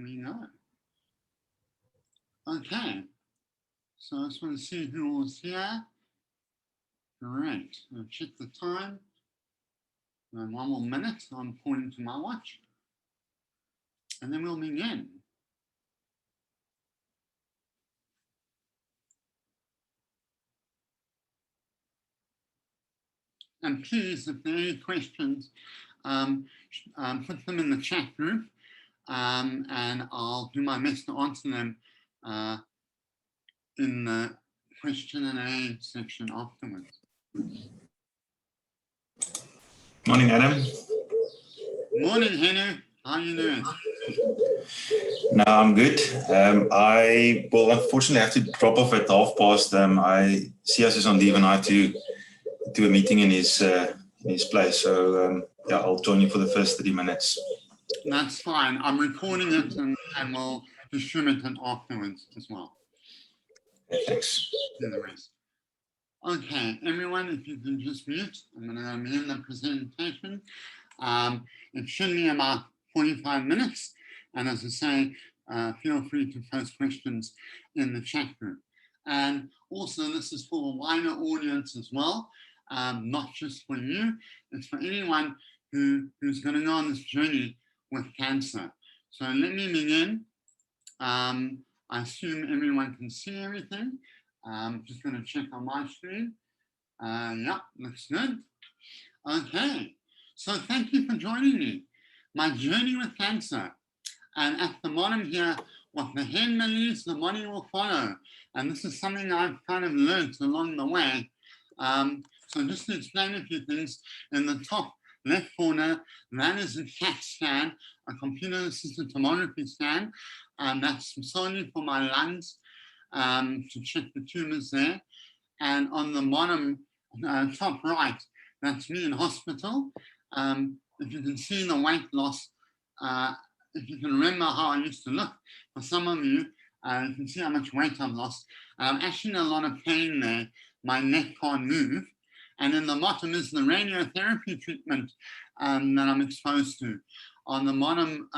We know. Okay, so I just want to see who was here. Great, I'll check the time. And 1 more minute, I'm pointing to my watch. And then we'll begin. And please, if there are any questions, put them in the chat group, and I'll do my best to answer them in the question and answer section afterwards. Morning, Adam. Morning, Henry. How are you doing? No, I'm good. I will unfortunately have to drop off at past. I see us is on leave and I have to do a meeting in his place. So yeah, I'll join you for the first 30 minutes. That's fine. I'm recording it and we'll distribute it afterwards as well. Okay, thanks. Do the rest. Okay, everyone, if you can just mute, I'm going to begin the presentation. It should be about 45 minutes. And as I say, feel free to post questions in the chat group. And also, this is for a wider audience as well, not just for you. It's for anyone who's going to go on this journey with cancer. So let me begin. I assume everyone can see everything. I'm just going to check on my screen. Yeah, looks good. Okay, so thank you for joining me. My journey with cancer. And at the bottom here, what the head believes, the body will follow. And this is something I've kind of learned along the way. So just to explain a few things, in the top left corner, that is a CAT scan, a computer-assisted tomography scan. That's solely for my lungs, to check the tumors there. And on the bottom, top right, that's me in hospital. If you can see the weight loss, if you can remember how I used to look, for some of you, you can see how much weight I've lost. I'm actually in a lot of pain there. My neck can't move. And in the bottom is the radiotherapy treatment that I'm exposed to. On the bottom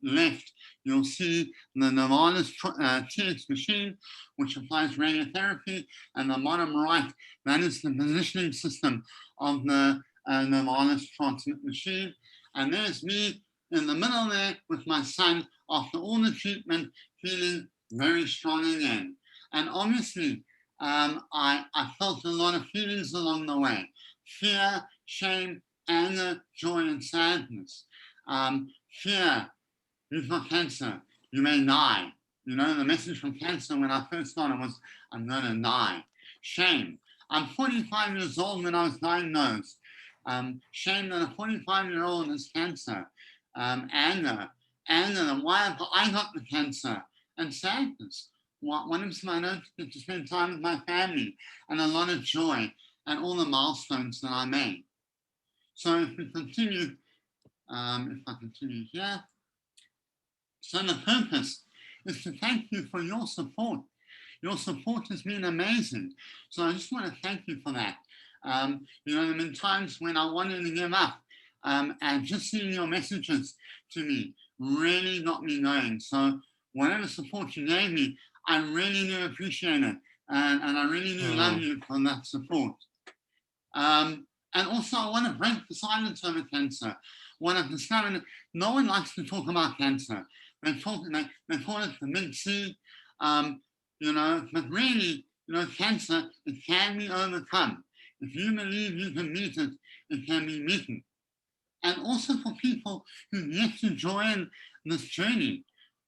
left, you'll see the Novartis TX machine, which applies radiotherapy. And the bottom right, that is the positioning system of the Novartis transmit machine. And there's me in the middle there with my son after all the treatment, feeling very strong again. And obviously, I felt a lot of feelings along the way: fear, shame, anger, joy, and sadness. Fear, you've got cancer, you may die. You know, the message from cancer when I first started was, I'm gonna die. Shame, I'm 45 years old when I was diagnosed. Shame that a 45-year-old has cancer. Anger, why have I got the cancer? And sadness. What if I don't get to spend time with my family? And a lot of joy and all the milestones that I made. So if we continue, if I continue here. So the purpose is to thank you for your support. Your support has been amazing. So I just want to thank you for that. You know, there have been times when I wanted to give up, and just seeing your messages to me really got me going. So whatever support you gave me, I really do appreciate it. And I really do love you for that support. And also I want to break the silence over cancer. What I've discovered, no one likes to talk about cancer. They call it the big C, you know, but really, you know, cancer, it can be overcome. If you believe you can meet it, it can be beaten. And also for people who yet to join this journey,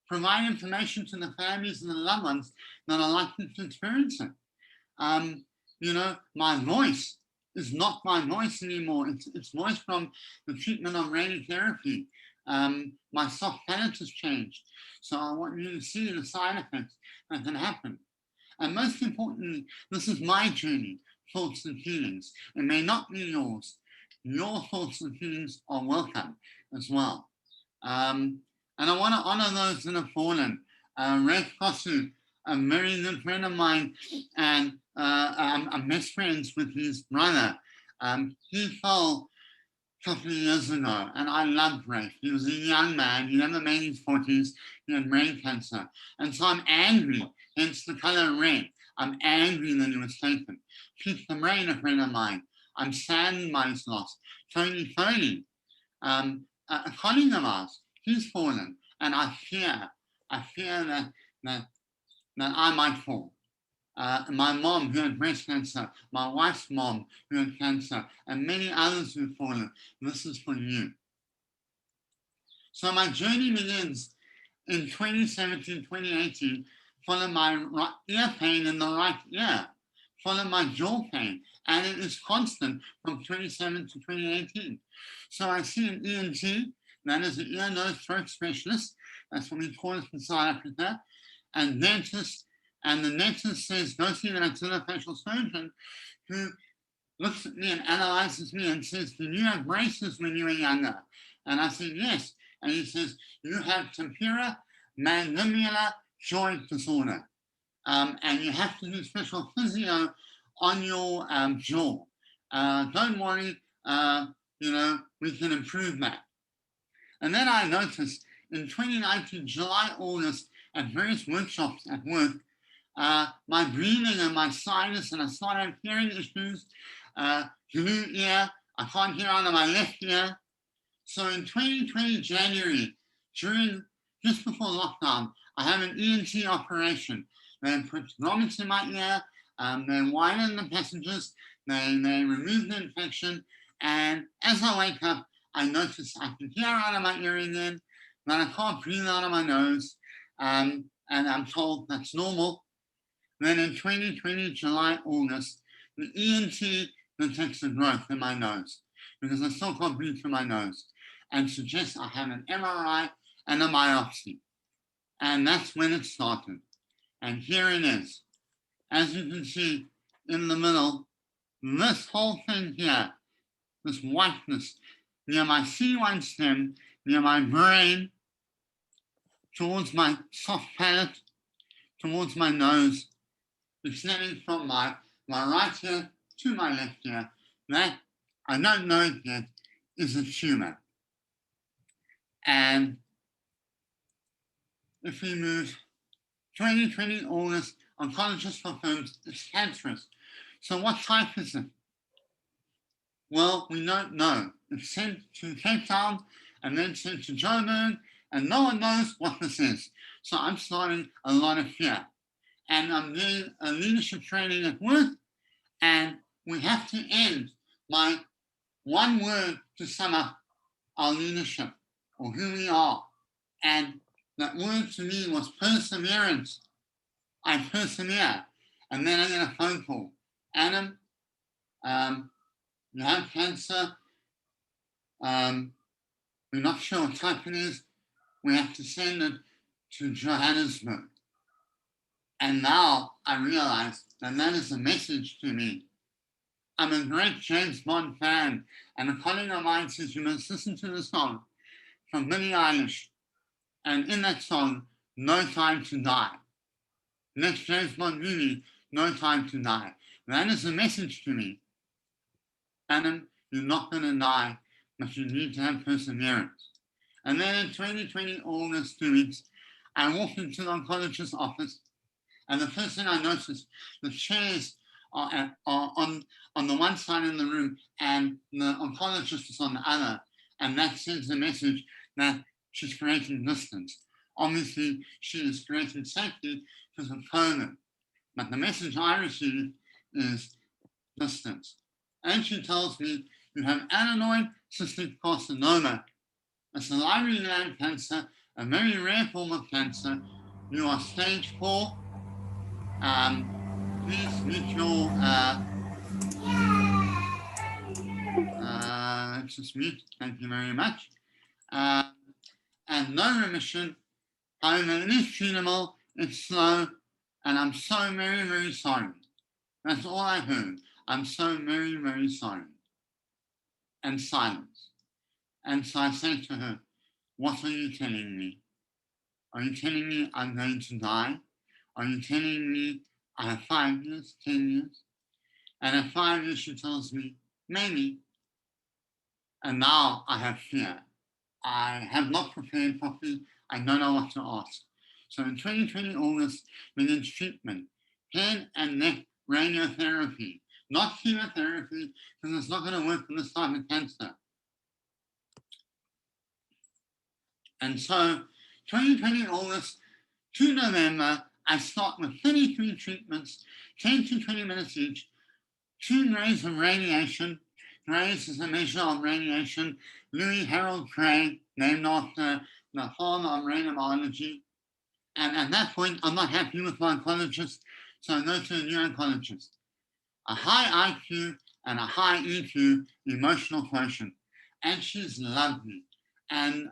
provide information to the families and the loved ones that are likely to experience it. You know, my voice is not my voice anymore. It's voice from the treatment of radiotherapy. My soft palate has changed. So I want you to see the side effects that can happen. And most importantly, this is my journey, thoughts and feelings. It may not be yours. Your thoughts and feelings are welcome as well. And I want to honor those that have fallen. Red Kosu, a very good friend of mine, and I'm best friends with his brother. He fell couple of years ago, and I loved Rafe. He was a young man, he never made his 40s, he had brain cancer. And so I'm angry, hence the color red. I'm angry that he was taken. Pete the Brain, a friend of mine. I'm saddened by his loss. Tony Foley, a colleague of ours, he's fallen. And I fear that I might fall. My mom who had breast cancer, my wife's mom who had cancer, and many others who've fallen. This is for you. So my journey begins in 2017, 2018, followed my right ear pain in the right ear, followed my jaw pain, and it is constant from 2017 to 2018. So I see an ENT, that is an ear, nose, throat specialist, that's what we call it in South Africa, and dentist. And the dentist says, go see the maxillofacial surgeon, who looks at me and analyzes me and says, did you have braces when you were younger? And I said, yes. And he says, you have temporomandibular joint disorder. And you have to do special physio on your jaw. Don't worry, we can improve that. And then I noticed in 2019, July, August, at various workshops at work, my breathing and my sinus, and I started hearing issues, glue ear, I can't hear out of my left ear. So in 2020, January, just before lockdown, I have an ENT operation. They put grommets in my ear, they widen the passages, they remove the infection, and as I wake up, I notice I can hear out of my ear again, but I can't breathe out of my nose, and I'm told that's normal. Then in 2020, July, August, the ENT detects a growth in my nose because I still can't breathe through my nose and suggests I have an MRI and a biopsy. And that's when it started. And here it is. As you can see in the middle, this whole thing here, this whiteness near my C1 stem, near my brain, towards my soft palate, towards my nose, extending from my right ear to my left ear, that, I don't know it yet, is a tumor. And if we move 2020 August, oncologist confirms it's cancerous. So what type is it? Well, we don't know. It's sent to Cape Town and then sent to Joburg, and no one knows what this is. So I'm starting a lot of fear. And I'm doing a leadership training at work, and we have to end my one word to sum up our leadership or who we are. And that word to me was perseverance. I persevere. And then I get a phone call. Adam, you have cancer. We're not sure what type it is. We have to send it to Johannesburg. And now I realize that that is a message to me. I'm a great James Bond fan, and a colleague of mine says, you must listen to the song from Billie Eilish. And in that song, No Time to Die. Next James Bond movie, No Time to Die. That is a message to me. Adam, you're not going to die, but you need to have perseverance. And then in 2020, August, 2 weeks, I walked into the oncologist's office, and the first thing I noticed, the chairs are on the one side of the room and the oncologist is on the other. And that sends a message that she's creating distance. Obviously, she is creating safety because of COVID. But the message I received is distance. And she tells me, you have adenoid cystic carcinoma, a salivary gland cancer, a very rare form of cancer. You are stage 4. Please meet your, let's just mute, thank you very much. And no remission, however, it is treatable, it's slow, and I'm so very, very sorry. That's all I heard. I'm so very, very sorry. And silence. And so I say to her, what are you telling me? Are you telling me I'm going to die? Are you telling me I have 5 years, 10 years? And at 5 years, she tells me, maybe. And now I have fear. I have not prepared properly. I don't know what to ask. So in 2020 August, begins treatment, head and neck radiotherapy, not chemotherapy, because it's not going to work for this type of cancer. And so 2020 August to November, I start with 33 treatments, 10 to 20 minutes each, 2 rays of radiation. Rays is a measure of radiation. Louis Harold Cray, named after the father of radiobiology. And at that point, I'm not happy with my oncologist, so I go to a new oncologist. A high IQ and a high EQ, emotional quotient. And she's lovely. And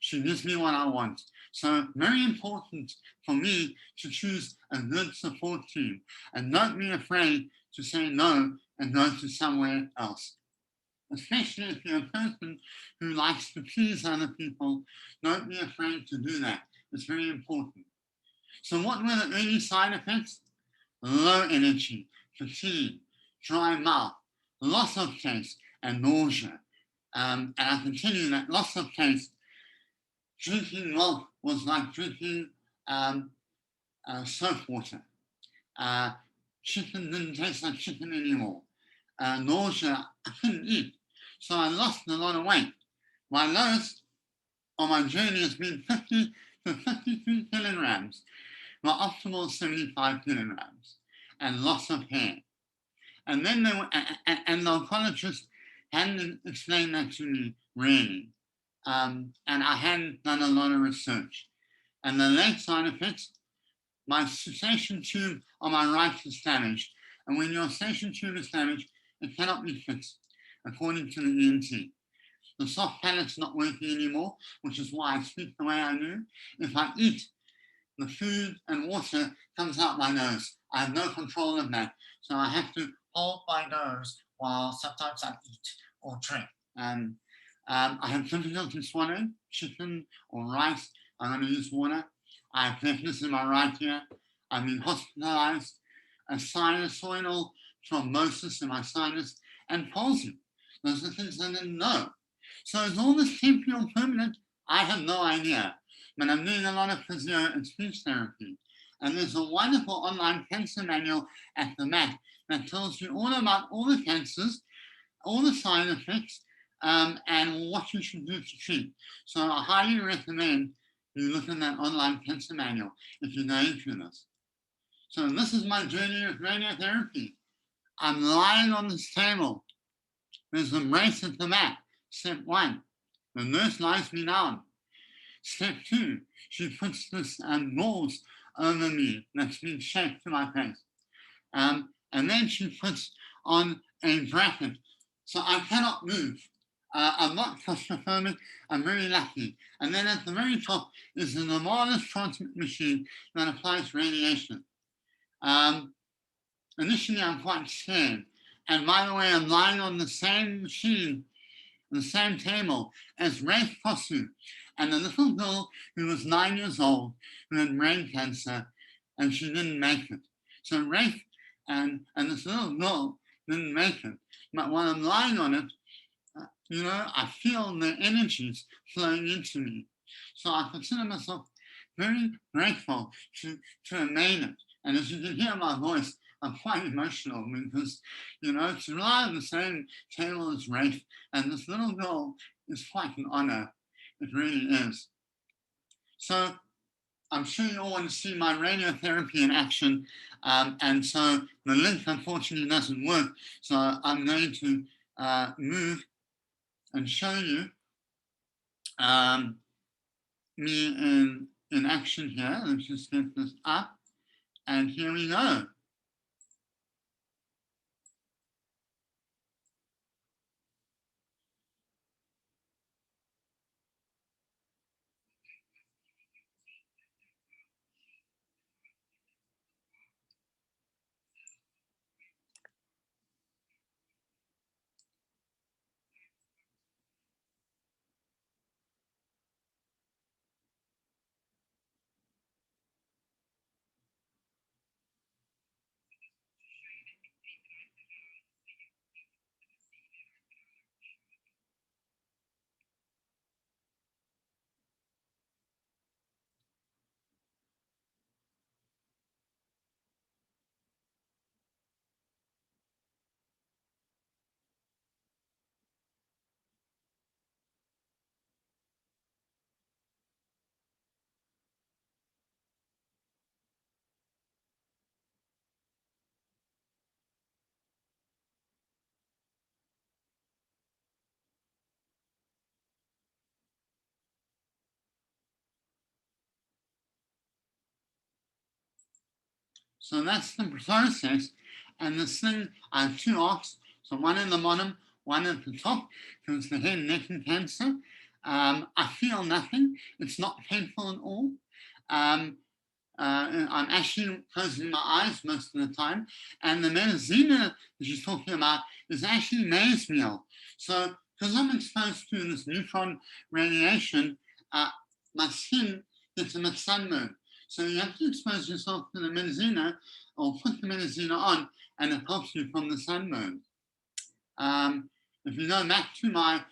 she gives me what I want. So very important for me to choose a good support team and not be afraid to say no and go to somewhere else. Especially if you're a person who likes to please other people, don't be afraid to do that. It's very important. So what were the early side effects? Low energy, fatigue, dry mouth, loss of taste, and nausea. And I continue that loss of taste. Drinking milk was like drinking soap water. Chicken didn't taste like chicken anymore. Nausea, I couldn't eat. So I lost a lot of weight. My lowest on my journey has been 50 to 53 kilograms. My optimal is 75 kilograms and loss of hair. And then they were, and the oncologist hadn't explained that to me really. And I hadn't done a lot of research. And the late side effects, my suction tube on my right is damaged. And when your suction tube is damaged, it cannot be fixed, according to the ENT. The soft palette's not working anymore, which is why I speak the way I do. If I eat, the food and water comes out my nose. I have no control of that. So I have to hold my nose while sometimes I eat or drink. And I have difficulty swallowing chicken or rice. I'm going to use water. I have deafness in my right ear. I've been hospitalized, a sinusoidal thrombosis in my sinus, and palsy. Those are things I didn't know. So is all this temporary or permanent? I have no idea. But I'm doing a lot of physio and speech therapy. And there's a wonderful online cancer manual at the MAC that tells you all about all the cancers, all the side effects, and what you should do to treat. So I highly recommend you look at that online cancer manual if you're going through this. So this is my journey with radiotherapy. I'm lying on this table. There's a brace at the mat. Step 1, the nurse lies me down. Step 2, she puts this gauze over me that's been shaped to my face. And then she puts on a bracket. So I cannot move. I'm not claustrophobic, I'm very lucky. And then at the very top is the Novartis transmit machine that applies radiation. Initially, I'm quite scared. And by the way, I'm lying on the same machine, the same table as Rafe Kosu, and a little girl who was 9 years old who had brain cancer, and she didn't make it. So Rafe and this little girl didn't make it. But while I'm lying on it, I feel the energies flowing into me. So I consider myself very grateful to have made it. And as you can hear my voice, I'm quite emotional because, to lie on the same table as Rafe and this little girl is quite an honor. It really is. So I'm sure you all want to see my radiotherapy in action. And so the link unfortunately doesn't work. So I'm going to move and show you me in action here. Let's just get this up. And here we go. So that's the process. And this thing, I have two arcs, so one in the bottom, one at the top, because the head, neck, and cancer. I feel nothing. It's not painful at all. I'm actually closing my eyes most of the time. And the medicina that you're talking about is actually maize meal. So because I'm exposed to this neutron radiation, my skin gets a mixed sunburn. So you have to expose yourself to the medicina or put the medicina on, and it helps you from the sunburn. If you go back to my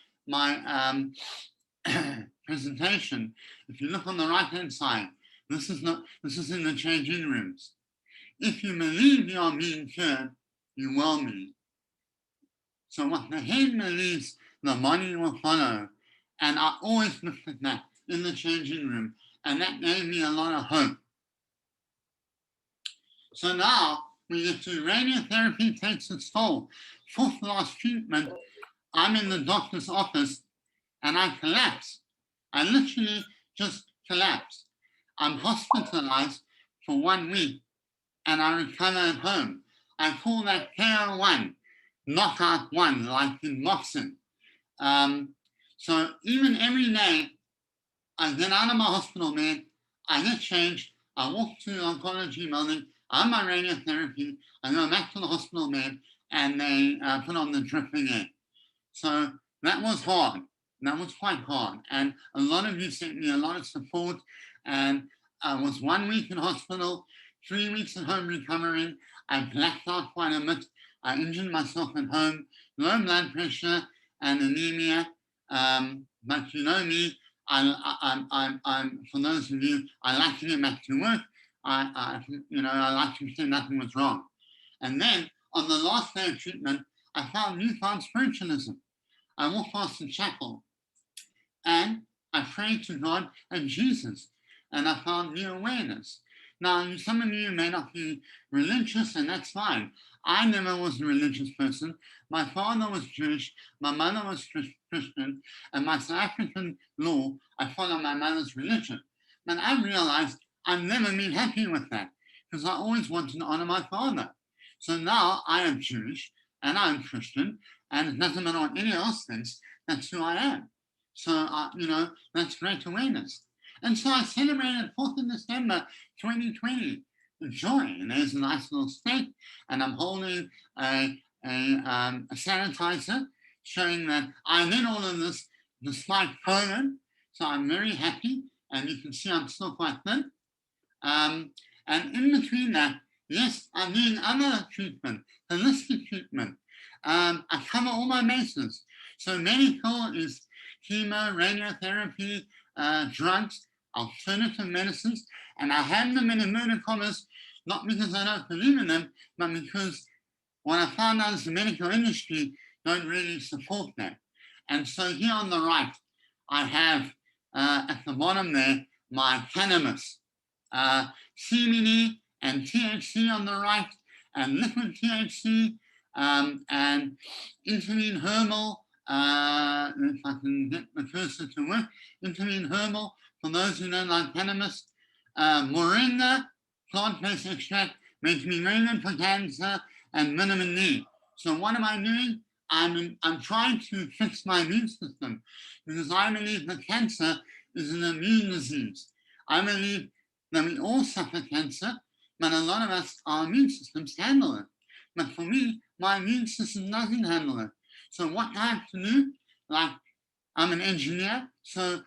presentation, if you look on the right-hand side, this is in the changing rooms. If you believe you are being cured, you will be. So what the head believes, the body will follow. And I always looked at that in the changing room, and that gave me a lot of hope. So now we get to radiotherapy takes its toll. Fourth last treatment, I'm in the doctor's office and I collapse. I literally just collapse. I'm hospitalized for 1 week and I recover at home. I call that KO1, knockout one, like in boxing. So even every day, I get out of my hospital bed, I get changed, I walk to the oncology building, I'm my radiotherapy, I go back to the hospital bed, and they put on the drip again. So that was hard. That was quite hard. And a lot of you sent me a lot of support. And I was 1 week in hospital, 3 weeks at home recovering. I blacked out quite a bit. I injured myself at home, low blood pressure and anemia. But you know me, I'm for those of you, I like to get back to work. I like to pretend nothing was wrong. And then on the last day of treatment, I found newfound spiritualism. I walked past the chapel and I prayed to God and Jesus, and I found new awareness. Now, some of you may not be religious, and that's fine. I never was a religious person. My father was Jewish, my mother was Christian, and my South African law, I follow my mother's religion. And I realized I've never been happy with that because I always wanted to honor my father. So now I am Jewish and I'm Christian, and it doesn't matter what anyone else thinks, that's who I am. So, that's great awareness. And so I celebrated 4th of December 2020 with joy. And there's a nice little steak, and I'm holding a sanitizer showing that I did all of this despite COVID. So I'm very happy, and you can see I'm still quite thin. And in between that, yes, I'm doing other treatment, holistic treatment. I cover all my bases. So medical is chemo, radiotherapy, drugs, alternative medicines, and I have them in inverted commas, not because I don't believe in them, but because what I found out is the medical industry don't really support that. And so here on the right, I have at the bottom there, my cannabis, CBD and THC on the right, and liquid THC, and intervene herbal, if I can get the cursor to work, intervene herbal, for those who don't like cannabis, moringa, plant-based extract, makes me very good for cancer, and vitamin D. So what am I doing? I'm trying to fix my immune system because I believe that cancer is an immune disease. I believe that we all suffer cancer, but a lot of us, our immune systems handle it. But for me, my immune system doesn't handle it. So what I have to do, like I'm an engineer, so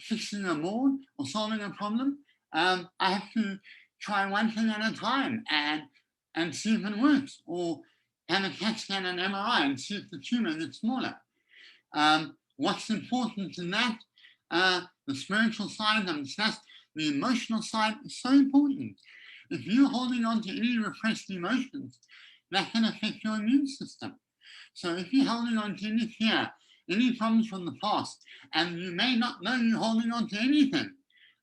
fixing a board or solving a problem, I have to try one thing at a time and see if it works, or have a CAT scan and MRI and see if the tumor gets smaller. What's important in that? The spiritual side, I'm discussed. The emotional side is so important. If you're holding on to any repressed emotions, that can affect your immune system. So if you're holding on to any fear, any problems from the past, and you may not know you're holding on to anything.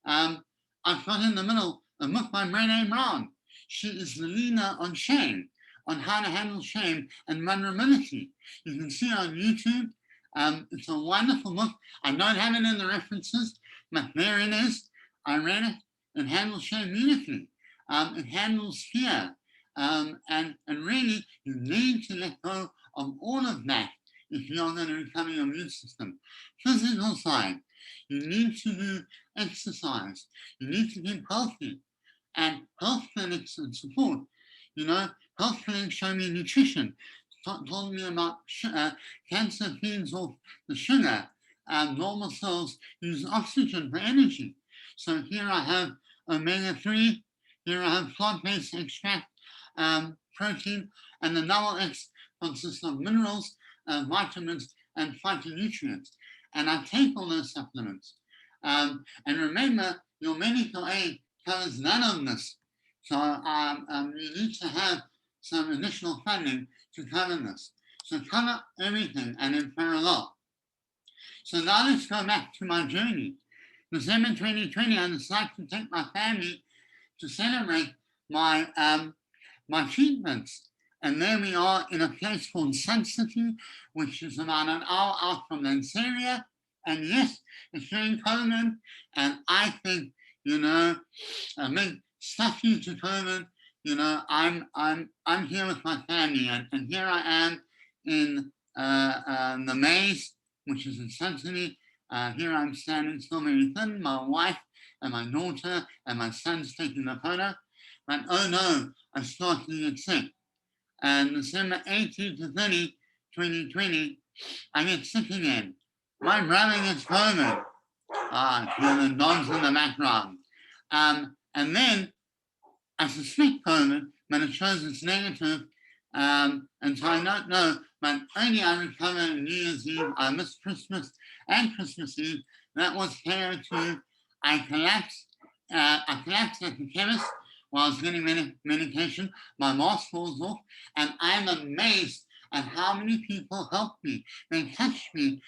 I've got in the middle a book by Brené Brown. She is the leader on shame, on how to handle shame and vulnerability. You can see on YouTube. It's a wonderful book. I don't have it in the references, but there it is. I read it and handled shame beautifully. It handles fear. And really, you need to let go of all of that if you're going to recover your immune system. Physical side, you need to do exercise. You need to keep healthy. And health clinics and support, health clinics show me nutrition, told me about cancer feeds off the sugar, normal cells use oxygen for energy. So here I have omega-3, here I have plant-based extract, protein, and the double X consists of minerals, vitamins, and phytonutrients. And I take all those supplements. And remember, your medical aid covers none of this. So you need to have some additional funding to cover this. So cover everything and in parallel. So now let's go back to my journey. December 2020, I decided to take my family to celebrate my my treatments. And there we are in a place called Sun City, which is about an hour out from Lanseria. And yes, it's during COVID. And I think, I mean, stuff you to COVID, I'm here with my family. And here I am in the maze, which is in Sun City. Here I'm standing still very thin, my wife and my daughter and my son's taking the photo. But oh no, I started to get sick. And December 18 to 30, 2020, I get sick again. My brother gets COVID. The dogs in the background. And then I suspect COVID, but it shows it's negative. And so I don't know, but only I recovered on New Year's Eve. I missed Christmas and Christmas Eve. That was KO2. I collapsed. I collapsed at the chemist while I was getting medication. My mask falls off, and I'm amazed at how many people helped me. They touched me,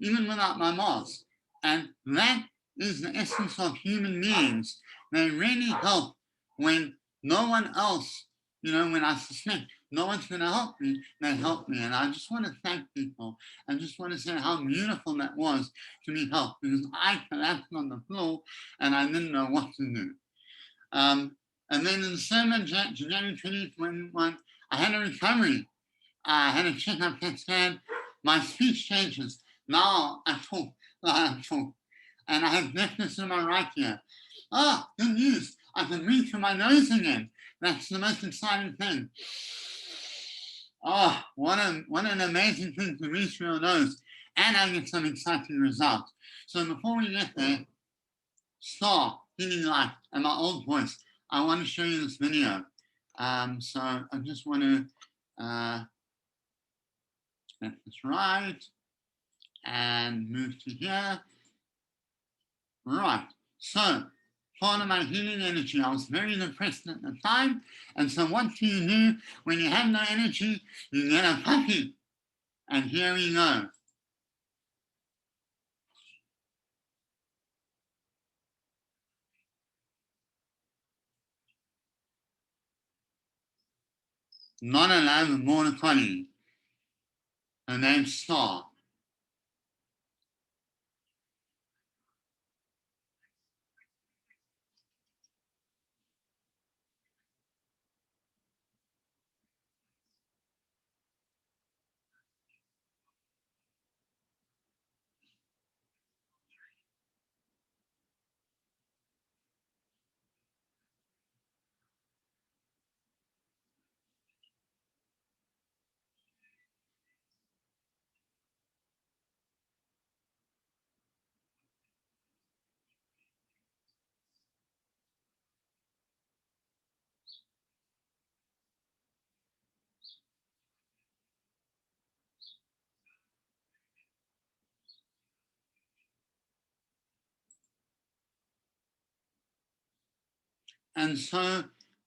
even without my mask. And that is the essence of human beings. They really help when no one else, when I suspect no one's going to help me, they help me. And I just want to thank people. I just want to say how beautiful that was to be helped, because I collapsed on the floor and I didn't know what to do. And then in December, January 2021, I had a recovery. I had a checkup PET scan. My speech changes. Now I talk. And I have deafness in my right ear. Good news. I can read through my nose again. That's the most exciting thing. What an amazing thing to read through your nose. And I get some exciting results. So before we get there, Star, Healing Life, and my old voice, I want to show you this video. So I just want to get this right and move to here. Right, so part of my healing energy, I was very depressed at the time. And so what do you do when you have no energy? You get a puppy. And here we go. Not alone, border collie. Her name's Star. And so,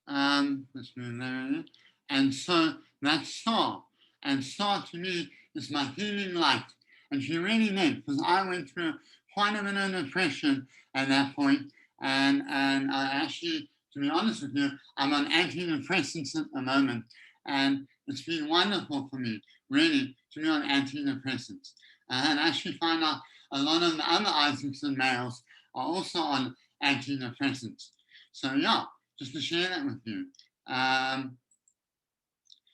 let's move there. And so that's Star. And Star to me is my healing light. And she really meant, because I went through quite a bit of depression at that point. And I actually, to be honest with you, I'm on antidepressants at the moment. And it's been wonderful for me, really, to be on antidepressants. And I actually find out a lot of the other Isaacson males are also on antidepressants. So yeah, just to share that with you.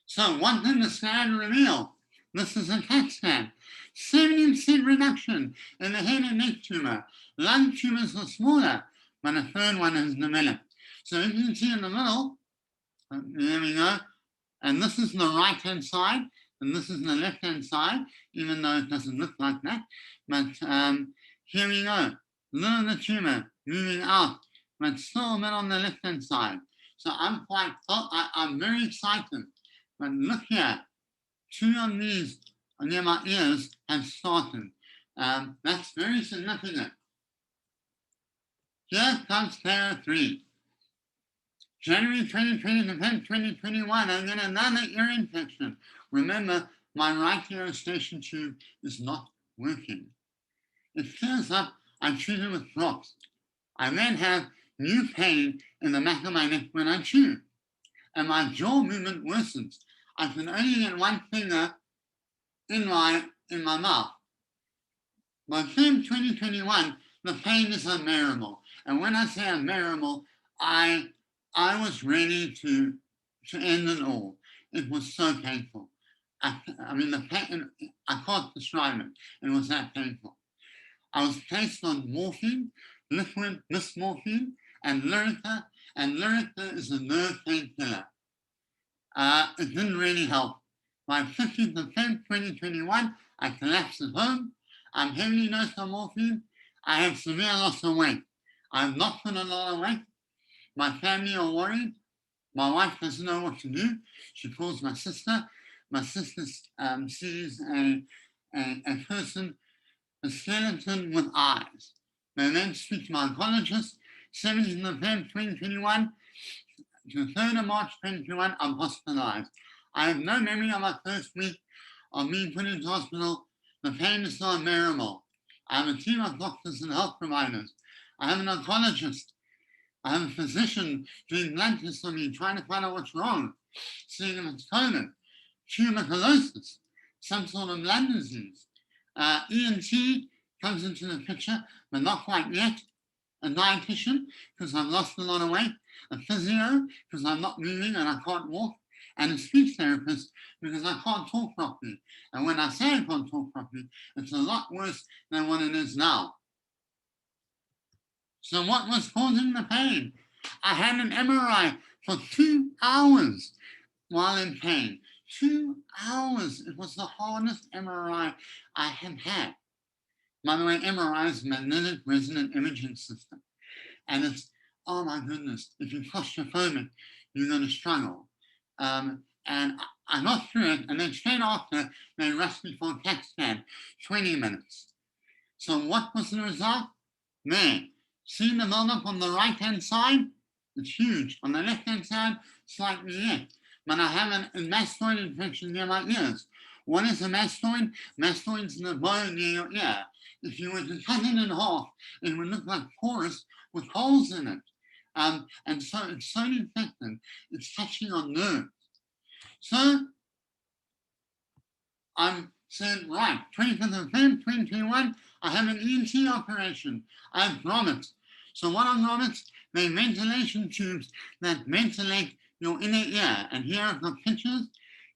So what did the scan reveal? This is a CAT scan. 70% reduction in the head and neck tumor. Lung tumors are smaller, but a third one has developed. So if you can see in the middle, there we go. And this is the right-hand side, and this is the left-hand side, even though it doesn't look like that. But here we go. Look at the tumor moving out, but still a bit on the left-hand side. So I'm very excited. But look here, 2 of these near my ears have started. That's very significant. Here comes pair 3. January 2020 to February 2021, I get another ear infection. Remember, my right ear eustachian tube is not working. It fills up, I treat it with drops. I then have new pain in the back of my neck when I chew, and my jaw movement worsens. I can only get one finger in my mouth. By February 2021, the pain is unbearable. And when I say unbearable, I was ready to end it all. It was so painful. I mean, the pain, I can't describe it. It was that painful. I was placed on morphine, liquid morphine, and Lyrica. And Lyrica is a nerve painkiller. It didn't really help. By 15th of February 2021, I collapsed at home. I'm heavily dosed on morphine. I have severe loss of weight. I've not put a lot of weight. My family are worried. My wife doesn't know what to do. She calls my sister. My sister sees a person, a skeleton with eyes. They then speak to my oncologist. 17th of February 2021 to 3rd of March 2021, I'm hospitalized. I have no memory of my first week of being put into hospital. The pain is so unbearable. I have a team of doctors and health providers. I have an oncologist. I have a physician doing blood tests on me, trying to find out what's wrong, seeing if it's COVID, tuberculosis, some sort of blood disease. ENT comes into the picture, but not quite yet. A dietitian, because I've lost a lot of weight. A physio, because I'm not moving and I can't walk. And a speech therapist, because I can't talk properly. And when I say I can't talk properly, it's a lot worse than what it is now. So what was causing the pain? I had an MRI for 2 hours while in pain. 2 hours. It was the hardest MRI I have had. By the way, MRI is magnetic resonant imaging system. And it's, oh my goodness, if you're claustrophobic, you're going to struggle. And I got through it, and then straight after, they rushed me for a CAT scan, 20 minutes. So what was the result? There. See the buildup on the right-hand side? It's huge. On the left-hand side, slightly yet. But I have a mastoid infection near my ears. What is a mastoid? Mastoid's the bone near your ear. If you were to cut it in half, it would look like porous with holes in it. And so it's so infected, it's touching on nerves. So I'm saying, right, 25th of February 2021, I have an ENT operation. I have grommets. So what are grommets? They're ventilation tubes that ventilate your inner ear. And here I've got pictures.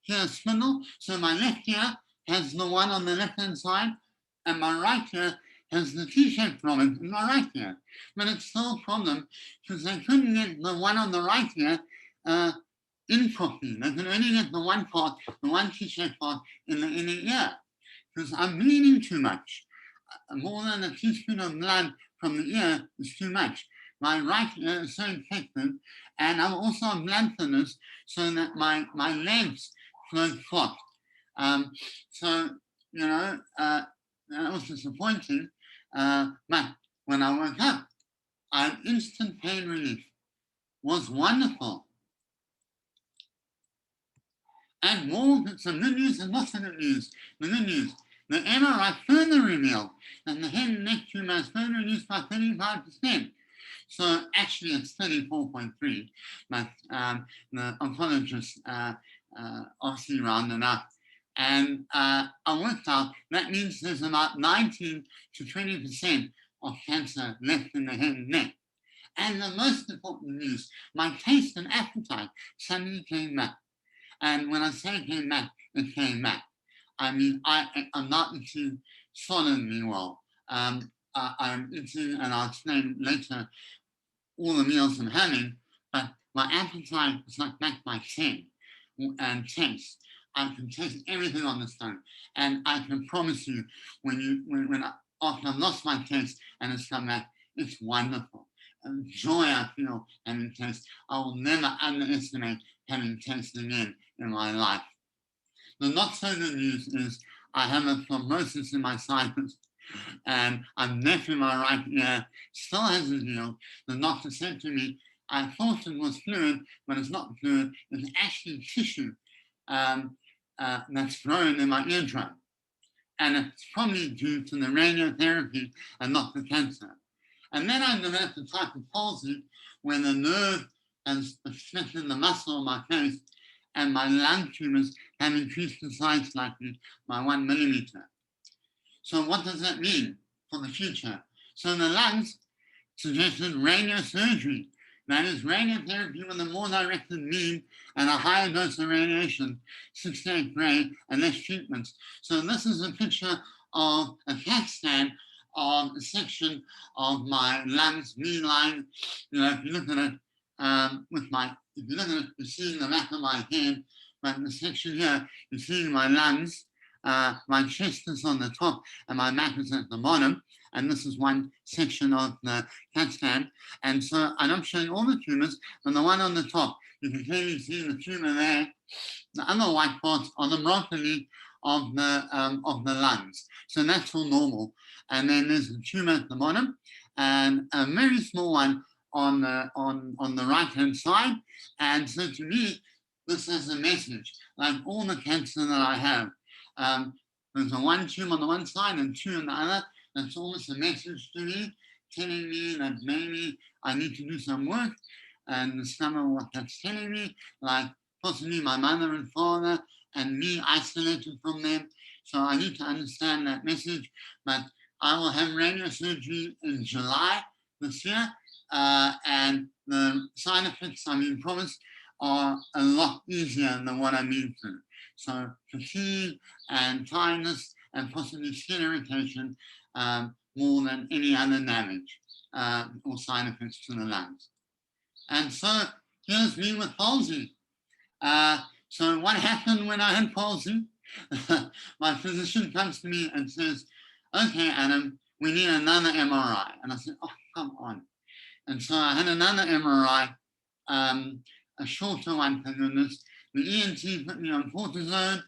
Here's spindle. So my left ear has the one on the left-hand side, and my right ear has the T-shaped grommet in my right ear. But it's still a problem because they couldn't get the one on the right ear in properly. They could only get the one part, the one T-shaped part in the inner ear because I'm bleeding too much. More than a teaspoon of blood from the ear is too much. My right ear is so infected, and I'm also on blood thinners so that my legs flow clot. So, you know, that was disappointing. But when I woke up, I had instant pain relief. Was wonderful. And more, some good news and lots of good news. The good news, the MRI further revealed that the head and neck tumor is further reduced by 35%. So actually it's 34.3, but the oncologist obviously rounded up. And I worked out that means there's about 19 to 20% of cancer left in the head and neck. And the most important news, my taste and appetite suddenly came back. And when I say came back, it came back. I mean, I'm not eating solidly well. I'm eating, and I'll explain later, all the meals I'm having, but my appetite is like back by 10. And taste. I can taste everything on the stone. And I can promise you, after I've lost my taste and it's come back, it's wonderful. And joy I feel having taste. I will never underestimate having taste again in my life. The not so good news is I have a thrombosis in my sinus, and I'm deaf in my right ear, still hasn't healed. The doctor said to me, I thought it was fluid, but it's not fluid. It's actually tissue that's grown in my eardrum. And it's probably due to the radiotherapy and not the cancer. And then I developed a type of palsy where the nerve has affected the muscle of my face, and my lung tumors have increased in size slightly by 1 millimeter. So what does that mean for the future? So the lungs suggested radiosurgery. That is radiotherapy with a more directed beam and a higher dose of radiation, 68 gray, and less treatments. So this is a picture of a CAT scan of a section of my lungs, me lying, if you look at it, if you look at it, you're seeing the back of my head, but in the section here, you're seeing my lungs, my chest is on the top and my back is at the bottom. And this is one section of the CAT scan. And so I'm showing all the tumors, and the one on the top, you can clearly see the tumor there. The other white parts are the bronchi of the lungs. So that's all normal. And then there's a tumor at the bottom, and a very small one on the right-hand side. And so to me, this is a message, like all the cancer that I have. There's a one tumor on the one side and two on the other. That's almost a message to me, telling me that maybe I need to do some work and discover what that's telling me, like possibly my mother and father and me isolated from them. So I need to understand that message, but I will have radiosurgery in July this year, and the side effects I'm being promised are a lot easier than what I'm being through. So fatigue and tiredness and possibly skin irritation more than any other damage or side effects to the lungs. And so here's me with palsy. So what happened when I had palsy? My physician comes to me and says, okay, Adam, we need another MRI. And I said, oh, come on. And so I had another MRI, a shorter one, for goodness. The ENT put me on cortisone,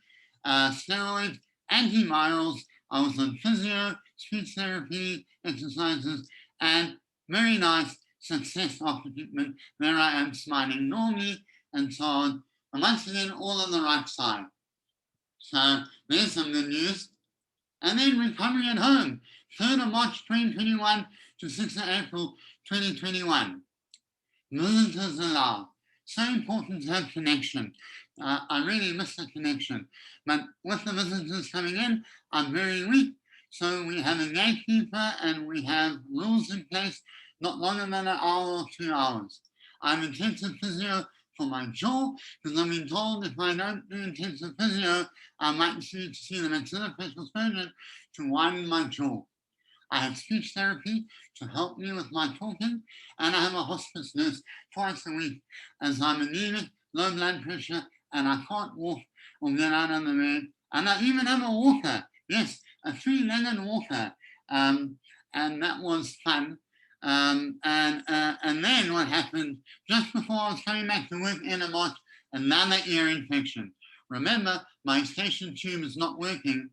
steroids, antivirals. I was on physio, speech therapy, exercises, and very nice success after treatment. There I am smiling normally and so on. And once again, all on the right side. So there's some good news. And then recovery at home, 3rd of March 2021 to 6th of April 2021. Visitors allowed. So important to have connection. I really miss the connection. But with the visitors coming in, I'm very weak. So we have a gatekeeper and we have rules in place, not longer than an hour or 2 hours. I'm intensive physio for my jaw, because I've been told if I don't do intensive physio, I might need to see the maxillofacial surgeon to widen my jaw. I have speech therapy to help me with my talking, and I have a hospice nurse twice a week as I'm anemic, low blood pressure, and I can't walk or get out of the bed. And I even have a walker, yes, a 3-legged walker, and that was fun. And then what happened, just before I was coming back to work in March, another ear infection. Remember, my station tube is not working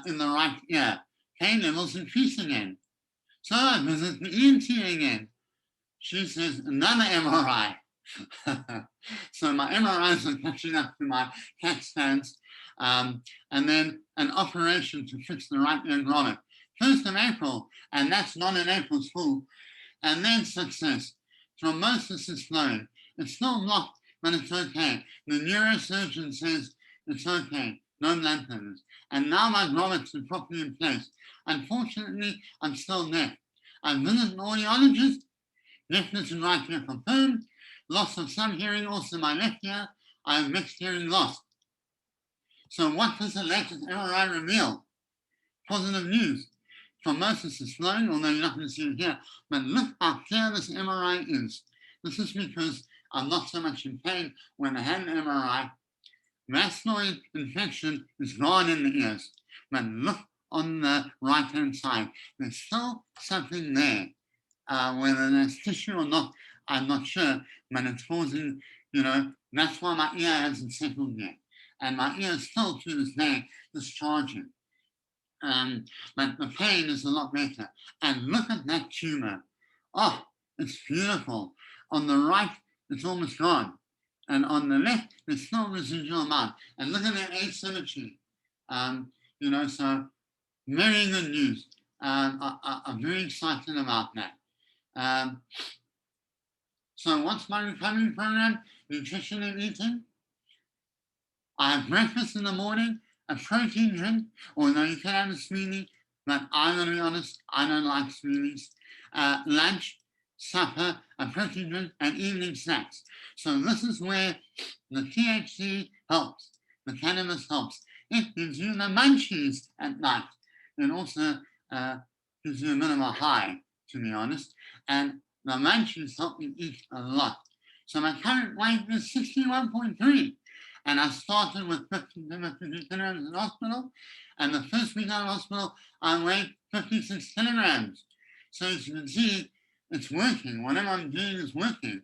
in the right ear. Pain levels increase again. So I visit the ENT again. She says, another MRI. So my MRIs are catching up to my CAT scans, and then an operation to fix the right ear grommet. 1st of April, and that's not an April's Fool. And then success. Thrombosis is flowing. It's still blocked, but it's okay. The neurosurgeon says it's okay. No blood thinners. And now my grommets are properly in place. Unfortunately, I'm still deaf. I visit an audiologist. Left listen right ear confirmed. Loss of some hearing also in my left ear. I have mixed hearing loss. So what does the latest MRI reveal? Positive news. Thrombosis is flowing, although you're not going to see it here. But look how clear this MRI is. This is because I'm not so much in pain when I had an MRI. Vascular infection is gone in the ears. But look on the right-hand side. There's still something there. Whether there's tissue or not, I'm not sure. But it's causing, that's why my ear hasn't settled yet. And my ear is still to this day discharging. But the pain is a lot better. And look at that tumor. Oh, it's beautiful. On the right, it's almost gone. And on the left, there's still residual amount. And look at that asymmetry. So very good news. I'm very excited about that. So what's my recovery program? Nutrition and eating. I have breakfast in the morning, a protein drink, although you can have a smoothie, but I'm going to be honest, I don't like smoothies. Lunch, supper, a protein drink, and evening snacks. So this is where the THC helps, the cannabis helps. It gives you the munchies at night. It also gives you a bit of a high, to be honest. And the munchies help me eat a lot. So my current weight is 61.3. And I started with 50 kilograms in hospital. And the first week out of hospital, I weighed 56 kilograms. So as you can see, it's working. Whatever I'm doing is working.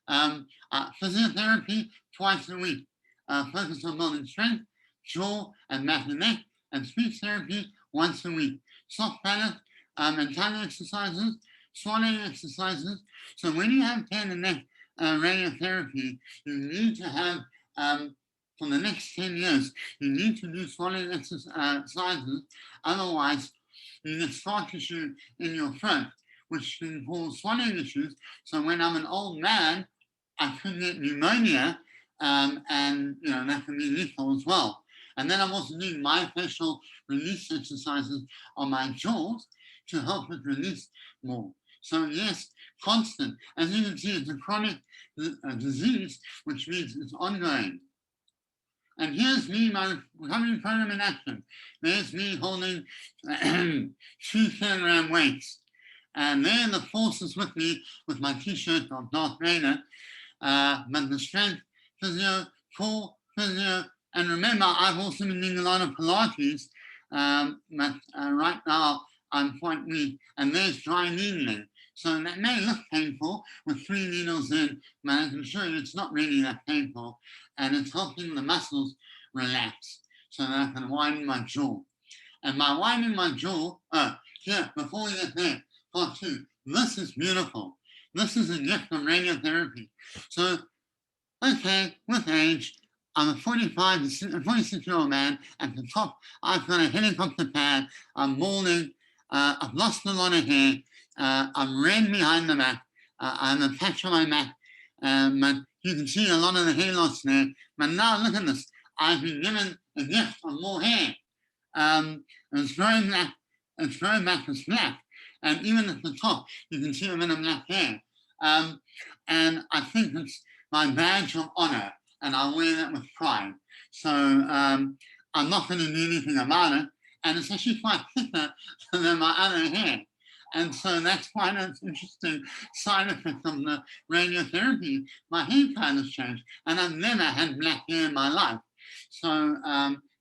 Physiotherapy twice a week. Focus on building strength, jaw and back and neck, and speech therapy once a week. Soft palate and tongue exercises, swallowing exercises. So when you have head and neck radiotherapy, you need to have for the next 10 years, you need to do swallowing exercises. Otherwise, you get scar tissue in your throat, which can cause swallowing issues. So when I'm an old man, I could get pneumonia, and that can be lethal as well. And then I'm also doing myofascial release exercises on my jaws to help it release more. So yes, constant. As you can see, it's a chronic disease, which means it's ongoing. And here's me, my recovery program in action. There's me holding 2 kilogram weights. And there the forces with me with my t-shirt of Darth Vader. But the strength, physio, core, physio, and remember, I've also been doing a lot of Pilates, but right now I'm quite weak. And there's dry needling. So that may look painful with 3 needles in, but I can assure you it's not really that painful. And it's helping the muscles relax so that I can widen my jaw. And by widening my jaw, here, before we get there, part 2, this is beautiful. This is a gift of radiotherapy. So, okay, with age, I'm a 46-year-old man. At the top, I've got a helicopter pad. I'm balding. I've lost a lot of hair. I'm red behind the back. I have a patch on my back. But you can see a lot of the hair loss there. But now look at this. I've been given a gift of more hair. It's growing back. It's growing back to black. And even at the top, you can see a bit of black hair. And I think it's my badge of honor. And I wear that with pride. So I'm not going to do anything about it. And it's actually quite thicker than my other hair. And so that's quite an interesting side effect of the radiotherapy. My hair color has changed, and I've never had black hair in my life. So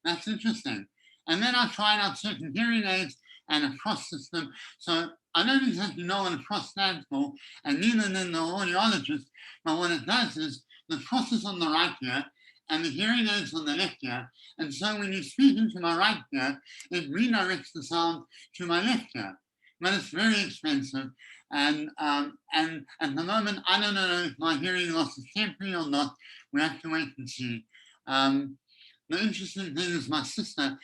that's interesting. And then I tried out certain hearing aids and a cross system. So I don't exactly know what a cross stands for, and neither did the audiologist. But what it does is the cross is on the right ear, and the hearing aids on the left ear. And so when you speak into my right ear, it redirects the sound to my left ear. But it's very expensive. And at the moment, I don't know if my hearing loss is temporary or not. We have to wait and see. The interesting thing is my sister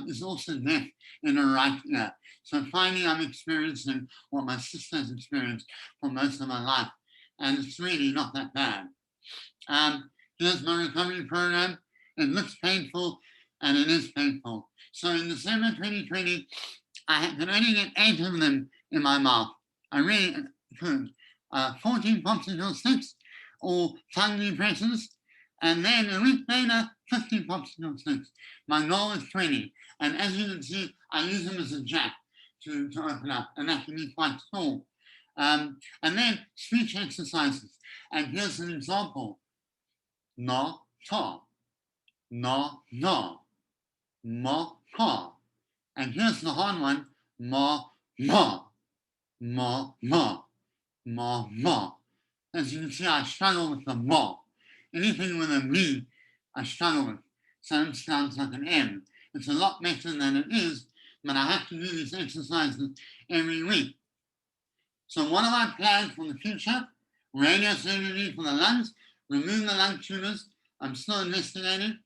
is also deaf in her right ear. So finally, I'm experiencing what my sister has experienced for most of my life. And it's really not that bad. Here's my recovery program. It looks painful, and it is painful. So in December 2020, I could only get 8 of them in my mouth. I really could. 14 popsicle sticks or tongue depressors, and then a week later, 50 popsicle sticks. My goal is 20. And as you can see, I use them as a jack to open up, and that can be quite small. And then speech exercises. And here's an example. No, ta. No, no. Mo, pa. And here's the hard one. Mo, ma. Mo, ma. Mo, ma. As you can see, I struggle with the ma. Anything with a me, I struggle with. So it sounds like an M. It's a lot better than it is, but I have to do these exercises every week. So what have I planned for the future? Radiosurgery for the lungs, remove the lung tumors. I'm still investigating.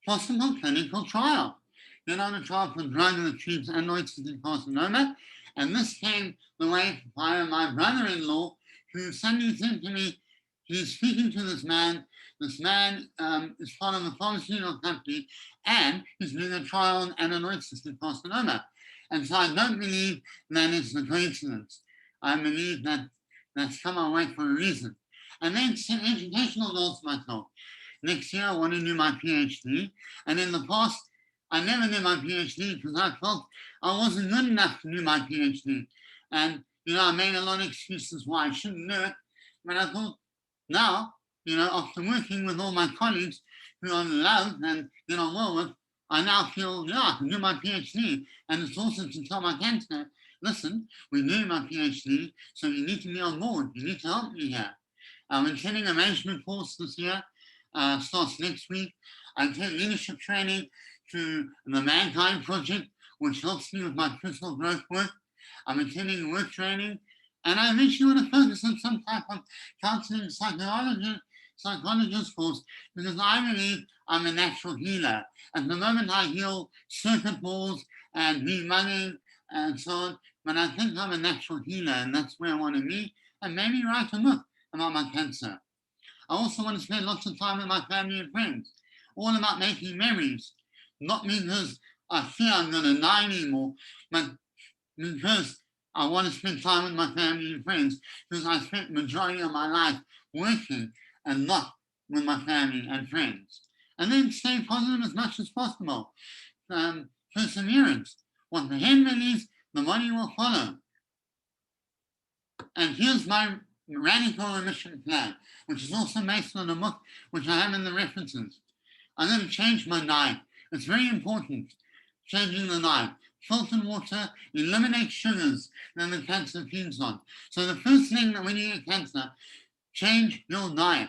Possible clinical trial. Get on a trial for drug that treats adenoid cystic carcinoma. And this came the way via my brother-in-law, who suddenly said to me, he's speaking to this man. This man is part of a pharmaceutical company, and he's doing a trial on adenoid cystic carcinoma. And so I don't believe that it's a coincidence. I believe that that's come our way for a reason. And then set educational goals for myself. Next year, I want to do my PhD. And in the past, I never did my PhD because I felt I wasn't good enough to do my PhD. And, I made a lot of excuses why I shouldn't do it. But I thought, now, after working with all my colleagues who I love and get on well with, I now feel, I can do my PhD. And it's also to tell my cancer, listen, we're doing my PhD, so you need to be on board. You need to help me here. I'm attending a management course this year, starts next week. I attend leadership training to the Mankind Project, which helps me with my personal growth work. I'm attending work training, and I eventually want to focus on some type of counseling psychologist course, because I believe I'm a natural healer. At the moment, I heal circuit balls and debugging and so on, but I think I'm a natural healer, and that's where I want to be, and maybe write a book about my cancer. I also want to spend lots of time with my family and friends, all about making memories, not because I fear I'm going to die anymore, but because I want to spend time with my family and friends, because I spent the majority of my life working and not with my family and friends. And then stay positive as much as possible. Perseverance. What the head believes, the body will follow. And here's my radical remission plan, which is also based on a book which I have in the references. I'm going to change my diet. It's very important, changing the diet. Filtered water, eliminate sugars that the cancer feeds on. So the first thing that when you get cancer, change your diet.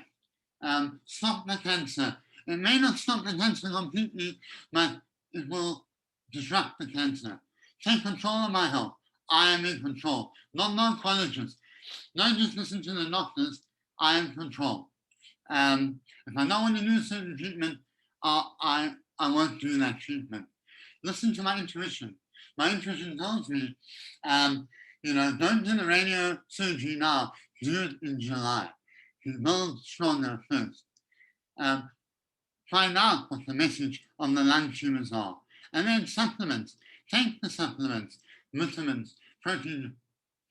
Stop the cancer. It may not stop the cancer completely, but it will disrupt the cancer. Take control of my health. I am in control, not the oncologist. Don't just listen to the doctors. I am in control. If I don't want to do a certain treatment, I won't do that treatment. Listen to my intuition. My intuition tells me, don't do the radio surgery now. Do it in July. You build stronger first. Find out what the message on the lung tumors are. And then supplements. Take the supplements, vitamins, protein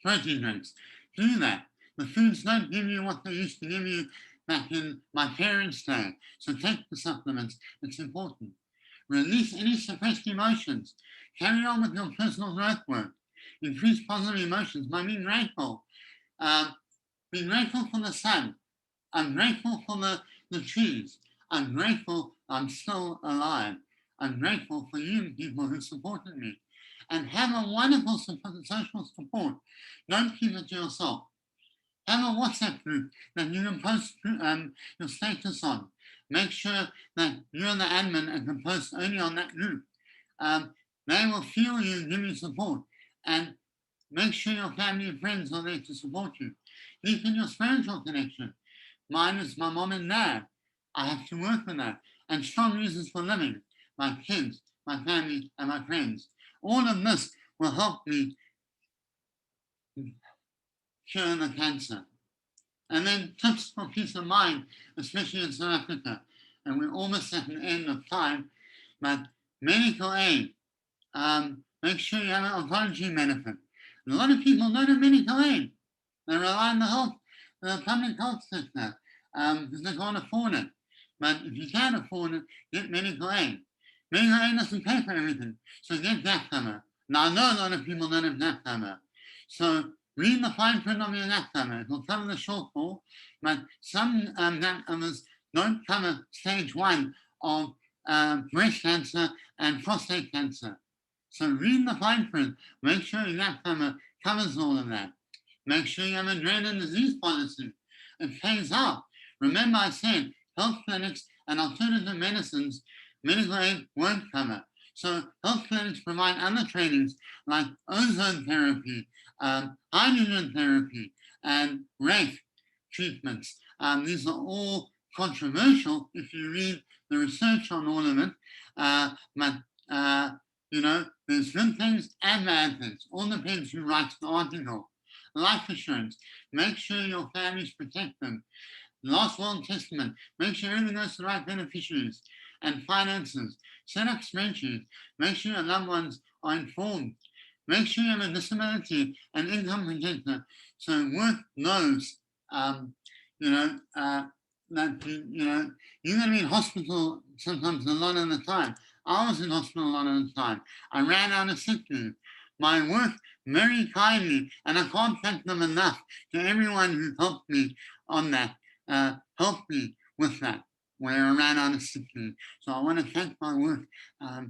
drinks. Do that. The foods don't give you what they used to give you back in my parents' day. So take the supplements. It's important. Release any suppressed emotions. Carry on with your personal growth work. Increase positive emotions by being grateful. Be grateful for the sun. I'm grateful for the trees. I'm grateful I'm still alive. I'm grateful for you people who supported me. And have a wonderful social support. Don't keep it to yourself. Have a WhatsApp group that you can post your status on. Make sure that you're the admin and can post only on that group. They will feel you and give you support. And make sure your family and friends are there to support you. Deepen your spiritual connection. Mine is my mom and dad. I have to work with that. And strong reasons for living. My kids, my family, and my friends. All of this will help me cure the cancer. And then tips for peace of mind, especially in South Africa. And we're almost at an end of time, but medical aid, make sure you have an oncology benefit. A lot of people don't have medical aid. They rely on the public health sector because they can't afford it. But if you can't afford it, get medical aid. Medical aid doesn't pay for everything, so get that cover. Now, I know a lot of people don't have that cover. So read the fine print of your that cover. It will cover the shortfall, but some that covers don't cover stage 1 of breast cancer and prostate cancer. So read the fine print. Make sure that cover covers all of that. Make sure you have a dreaded disease policy. It pays out. Remember I said health clinics and alternative medicines, medical aid won't cover. So health clinics provide other trainings like ozone therapy, hydrogen therapy, and RAFE treatments. These are all controversial if you read the research on all of it. But you know, there's good things and bad things. All depends who writes the article. Life assurance, make sure your family's protected. Last will and testament, make sure everything goes to the right beneficiaries. And finances, set up spreadsheets, make sure your loved ones are informed. Make sure you have a disability and income protector so work knows, that you're going to be in hospital sometimes a lot of the time. I was in hospital a lot of the time. I ran out of sick leave. My work very kindly, and I can't thank them enough to everyone who helped me on that, helped me with that, where I ran out of sick leave. So I want to thank my work. I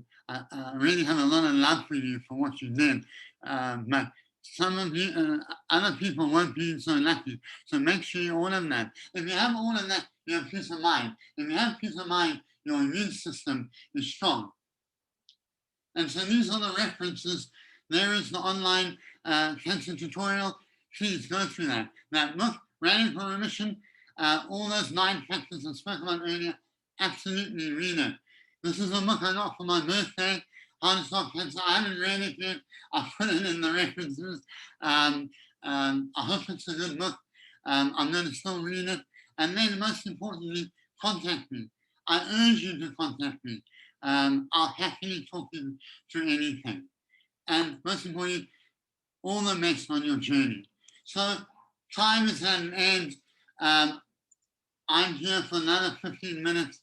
really have a lot of love for you for what you did. But some of you, other people won't be so lucky. So make sure you all of that. If you have all of that, you have peace of mind. If you have peace of mind, your immune system is strong. And so these are the references. There is the online cancer tutorial. Please go through that. That book, Radical Remission, all those 9 factors I spoke about earlier, absolutely read it. This is a book I got for my birthday, How to Stop Cancer. I haven't read it yet. I put it in the references. I hope it's a good book. I'm going to still read it. And then most importantly, contact me. I urge you to contact me. I'll happily talk you through anything. And most importantly, all the best on your journey. So time is at an end. I'm here for another 15 minutes.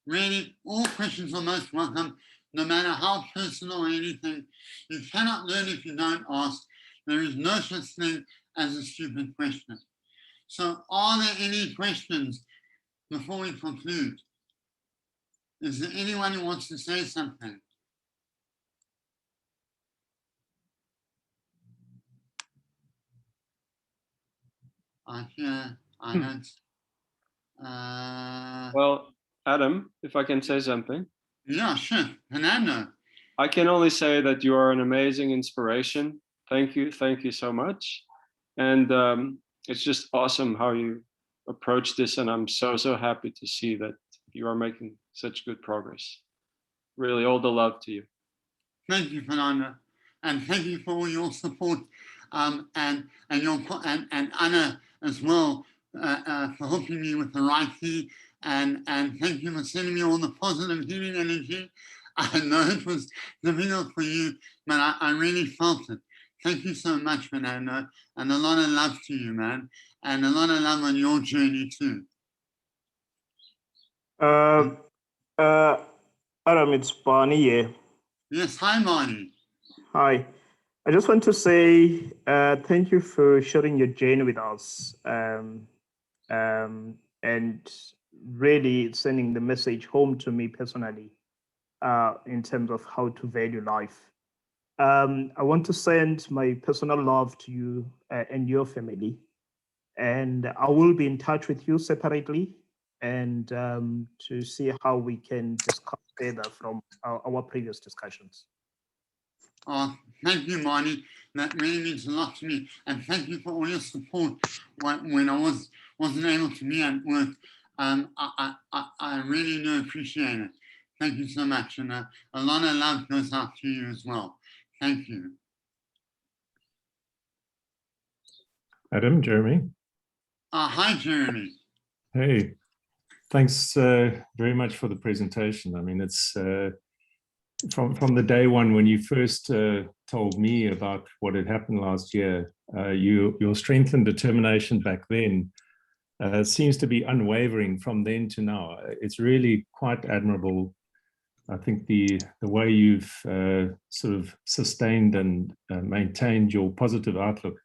Really, all questions are most welcome, no matter how personal or anything. You cannot learn if you don't ask. There is no such thing as a stupid question. So are there any questions before we conclude? Is there anyone who wants to say something? I don't. Well, Adam, if I can say something. Yeah, sure. Fernando. I can only say that you are an amazing inspiration. Thank you so much. And it's just awesome how you approach this, and I'm so happy to see that you are making such good progress. Really, all the love to you. Thank you, Fernando, and thank you for all your support, and Anna as well for helping me with the writing, and thank you for sending me all the positive healing energy. I know it was difficult for you, but I really felt it. Thank you so much, Fernando, and a lot of love to you, man, and a lot of love on your journey too. Adam, it's Barney here. Yes, hi, Marnie. Hi. I just want to say thank you for sharing your journey with us, and really sending the message home to me personally in terms of how to value life. I want to send my personal love to you and your family, and I will be in touch with you separately and to see how we can discuss further from our previous discussions. Oh, thank you, Marnie. That really means a lot to me. And thank you for all your support when I wasn't able to be at work. I really do appreciate it. Thank you so much. And a lot of love goes out to you as well. Thank you. Adam, Jeremy. Hi, Jeremy. Hey, thanks very much for the presentation. I mean, it's from the day one when you first told me about what had happened last year, your strength and determination back then seems to be unwavering from then to now. It's really quite admirable. I think the way you've sort of sustained and maintained your positive outlook,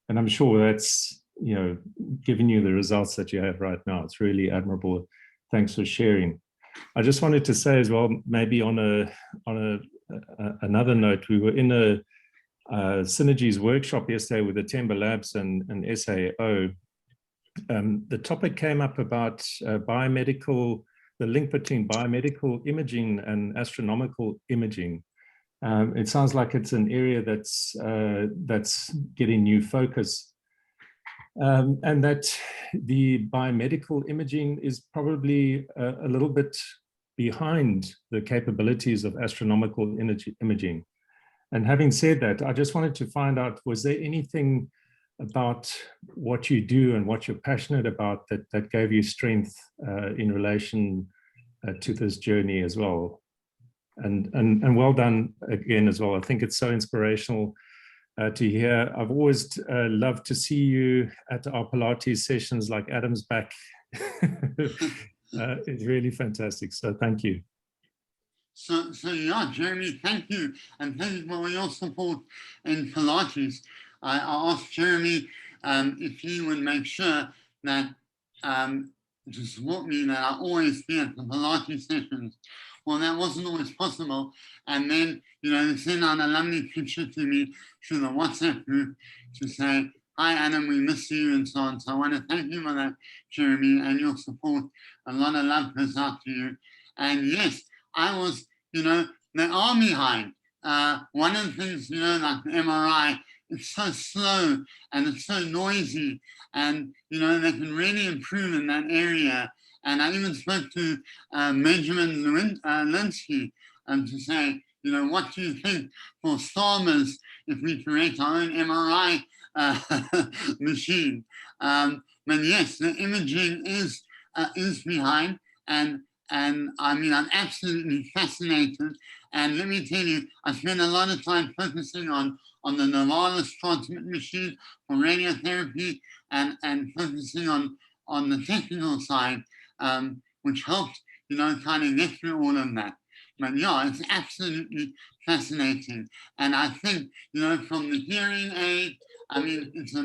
and I'm sure that's, you know, given you the results that you have right now. It's really admirable. Thanks for sharing. I just wanted to say as well, maybe on another note, we were in a Synergies workshop yesterday with the Temba Labs and SAO. The topic came up about biomedical, the link between biomedical imaging and astronomical imaging. It sounds like it's an area that's getting new focus. And that the biomedical imaging is probably a little bit behind the capabilities of astronomical imaging. And having said that, I just wanted to find out, was there anything about what you do and what you're passionate about that gave you strength in relation to this journey as well? And well done again as well. I think it's so inspirational to hear. I've always loved to see you at our Pilates sessions, like Adam's back. It's really fantastic. So thank you. So yeah, Jeremy, thank you. And thank you for your support in Pilates. I asked Jeremy if he would make sure that to support me, that I always be at the Pilates sessions. Well, that wasn't always possible. And then, you know, they sent out a lovely picture to me through the WhatsApp group to say, hi, Adam, we miss you, and so on. So I want to thank you for that, Jeremy, and your support. A lot of love goes out to you. And yes, I was, you know, the arm behind. One of the things, you know, like the MRI, it's so slow and it's so noisy, and, you know, they can really improve in that area. And I even spoke to Benjamin Linsky to say, you know, what do you think for farmers if we create our own MRI machine? But yes, the imaging is behind, and I mean, I'm absolutely fascinated. And let me tell you, I spent a lot of time focusing on the Novalis transmit machine for radiotherapy, and focusing on the technical side, which helped, you know, kind of get through all of that. But yeah, it's absolutely fascinating. And I think, you know, from the hearing aid, I mean, it's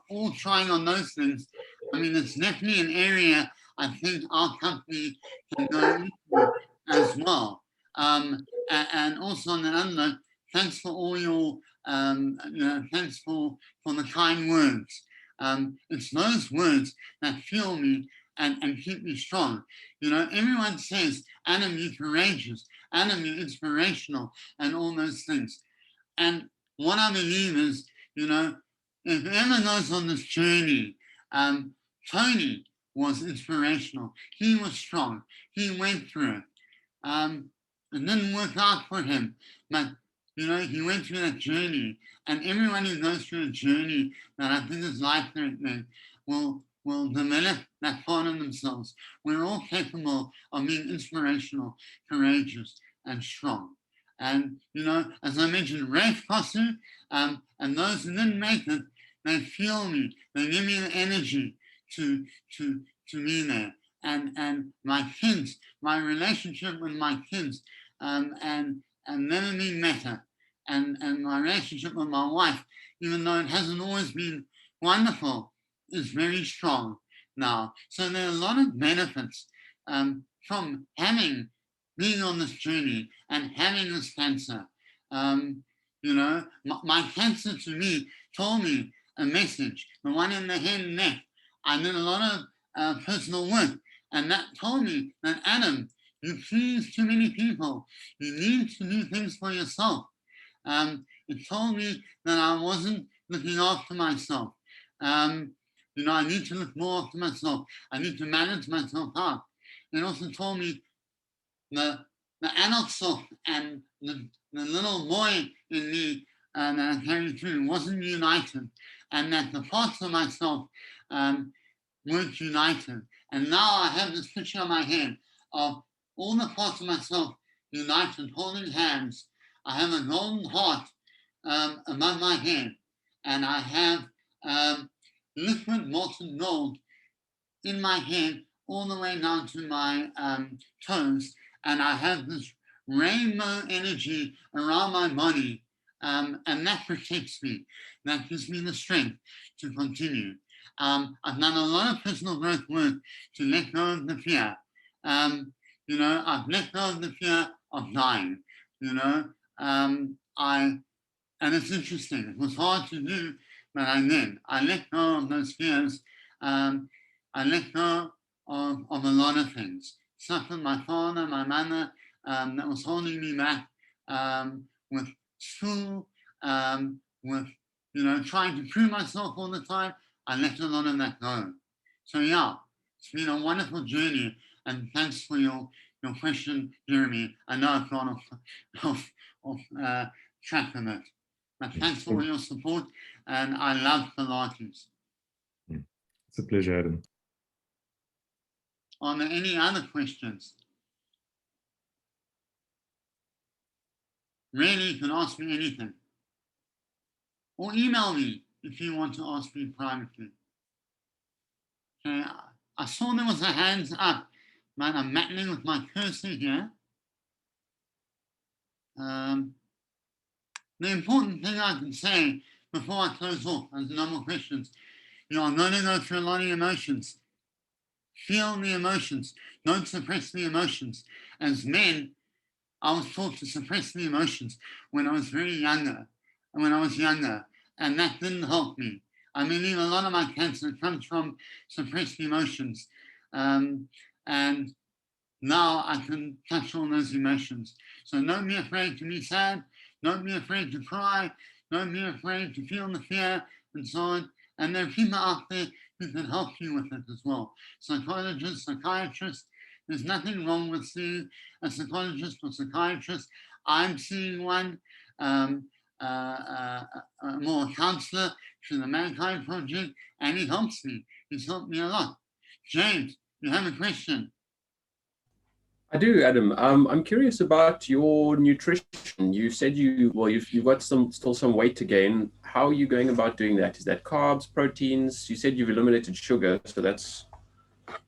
all trying on those things. I mean, it's definitely an area I think our company can go into as well. And also on that other note, thanks for all your, you know, thanks for the kind words. It's those words that fuel me and keep me strong. You know, everyone says, Adam, you're courageous, Adam, you're inspirational, and all those things. And what I believe is, you know, if whoever goes on this journey, Tony was inspirational. He was strong. He went through it. It didn't work out for him, but, you know, he went through that journey. And everyone who goes through a journey that I think is life-threatening will develop that part of themselves. We're all capable of being inspirational, courageous, and strong. And, you know, as I mentioned, Rafe Kosu, and those who didn't make it, they fuel me. They give me the energy to be there. And my kids, my relationship with my kids, and never been better. And my relationship with my wife, even though it hasn't always been wonderful, is very strong now. So there are a lot of benefits from being on this journey and having this cancer. You know, my cancer to me told me a message. The one in the head and neck, I did a lot of personal work, and that told me that, Adam, you please too many people. You need to do things for yourself. It told me that I wasn't looking after myself. You know, I need to look more after myself. I need to manage myself out. It also told me the adult self and the little boy in me that I carried through wasn't united, and that the parts of myself weren't united. And now I have this picture in my head of all the parts of myself united holding hands. I have a golden heart above my head, and I have liquid molten gold in my head all the way down to my toes, and I have this rainbow energy around my body, and that protects me. That gives me the strength to continue. I've done a lot of personal growth work to let go of the fear. You know, I've let go of the fear of dying. You know, and it's interesting. It was hard to do, but I did. I let go of those fears. I let go of a lot of things. Stuff with my father, my mother, that was holding me back, with school, with, you know, trying to prove myself all the time. I let a lot of that go. So yeah, it's been a wonderful journey, and thanks for your question, Jeremy. I know I've gone off track of it, but thanks for your support, and I love Pilates. It's a pleasure, Adam. Are there any other questions? Really, you can ask me anything. Or email me if you want to ask me privately. Okay, I saw there was a hands up, but I'm battling with my cursor here. The important thing I can say before I close off, there's no more questions. You are going to go through a lot of emotions. Feel the emotions. Don't suppress the emotions. As men, I was taught to suppress the emotions when I was younger, and that didn't help me. I believe a lot of my cancer comes from suppressed emotions, and now I can touch all those emotions. So don't be afraid to be sad. Don't be afraid to cry. Don't be afraid to feel the fear and so on. And there are people out there who can help you with it as well. Psychologists, psychiatrists. There's nothing wrong with seeing a psychologist or psychiatrist. I'm seeing one, more a counselor through the Mankind Project, and he helps me. He's helped me a lot. James, you have a question? I do, Adam. I'm curious about your nutrition. You said you've got still some weight to gain. How are you going about doing that? Is that carbs, proteins? You said you've eliminated sugar, so that's...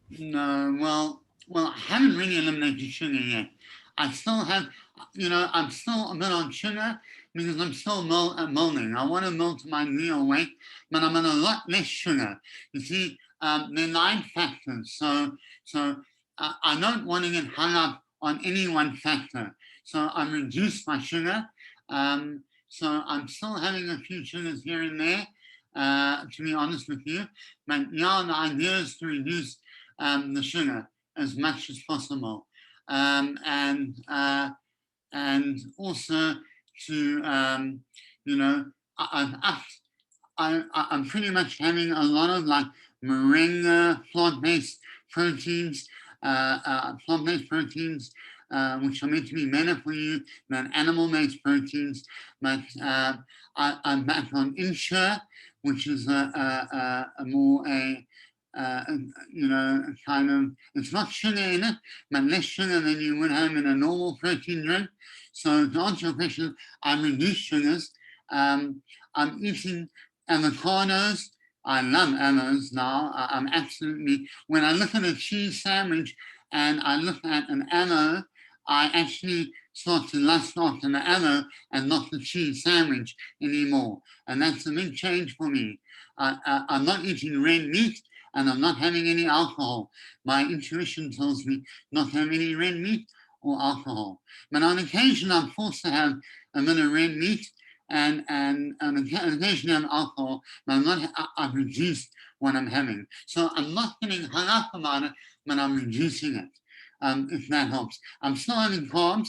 No, well, I haven't really eliminated sugar yet. I still have, you know, I'm still a bit on sugar because I'm still molding. I want to mold to my ideal weight, but I'm on a lot less sugar. You see, there are 9 factors. So I don't want to get hung up on any one factor. So I'm reduced my sugar. So I'm still having a few sugars here and there, to be honest with you. But yeah, the idea is to reduce the sugar as much as possible, and also to you know, I'm pretty much having a lot of like moringa, plant-based proteins, which are meant to be better for you than animal-based proteins. But I'm back on Insure, which is a more you know, kind of, it's not sugar in it, but less sugar than you would have in a normal protein drink. So to answer your question, I reduce sugars. I'm eating avocados. I love avocados now. I'm absolutely, when I look at a cheese sandwich and I look at an avocado, I actually start to lust after the avocado and not the cheese sandwich anymore. And that's a big change for me. I'm not eating red meat, and I'm not having any alcohol. My intuition tells me not to have any red meat or alcohol. But on occasion, I'm forced to have a bit of red meat and occasionally have alcohol, but I've reduced what I'm having. So I'm not getting hung up about it, but I'm reducing it, if that helps. I'm still having carbs,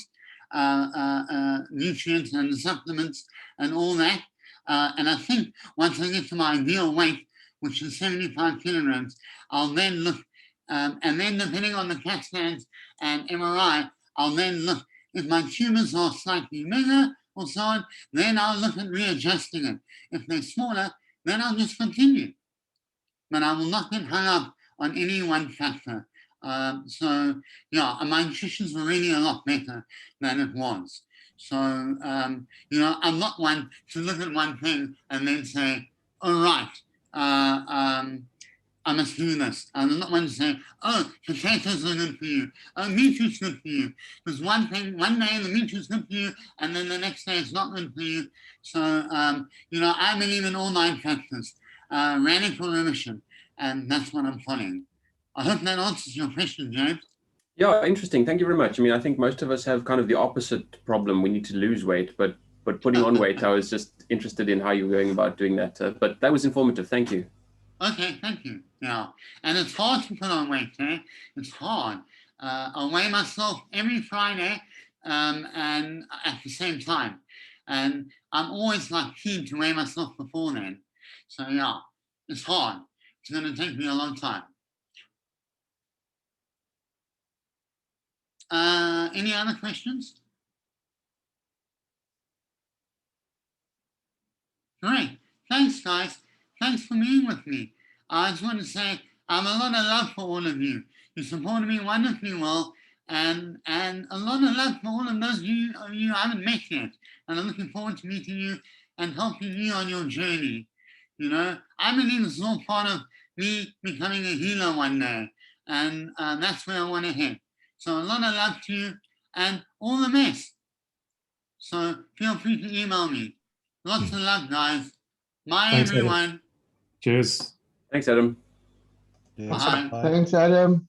nutrients and supplements and all that. And I think once I get to my ideal weight, which is 75 kilograms, I'll then look, and then depending on the CAT scans and MRI, I'll then look if my tumors are slightly bigger or so on, then I'll look at readjusting it. If they're smaller, then I'll just continue. But I will not get hung up on any one factor. So yeah, and my nutrition's already a lot better than it was. So, you know, I'm not one to look at one thing and then say, all right, I must do this. I'm not one to say, oh, potatoes are good for you. Oh, meat is good for you. Because one day the meat is good for you, and then the next day it's not good for you. So, you know, I believe in all 9 factors, radical remission, and that's what I'm following. I hope that answers your question, James. Yeah, interesting. Thank you very much. I mean, I think most of us have kind of the opposite problem. We need to lose weight, but putting on weight, I was just interested in how you were going about doing that. But that was informative. Thank you. Okay, thank you. Yeah, and it's hard to put on weight, eh? It's hard. I weigh myself every Friday, and at the same time, and I'm always like keen to weigh myself before then. So yeah, it's hard. It's going to take me a long time. Any other questions? Great. Thanks, guys. Thanks for being with me. I just want to say I have a lot of love for all of you. You supported me wonderfully well, and a lot of love for all of those of you I haven't met yet. And I'm looking forward to meeting you and helping you on your journey. You know, I believe this is all part of me becoming a healer one day, and that's where I want to head. So a lot of love to you and all the best. So feel free to email me. Lots of love, guys. Bye, Thanks, Adam. everyone. Cheers. Thanks, Adam. Bye. Thanks, Adam.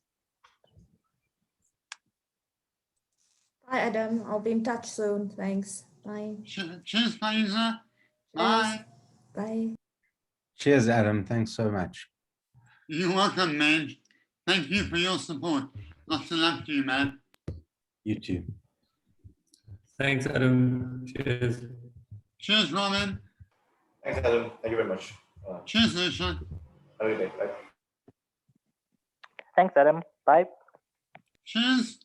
Bye, Adam. I'll be in touch soon. Thanks. Bye. Cheers, Faiza. Bye. Bye. Cheers, Adam. Thanks so much. You're welcome, man. Thank you for your support. Lots of love to you, man. You too. Thanks, Adam. Cheers. Cheers, Robin. Thanks, Adam. Thank you very much. Cheers, Lucia. Have a good day. Bye. Thanks, Adam. Bye. Cheers.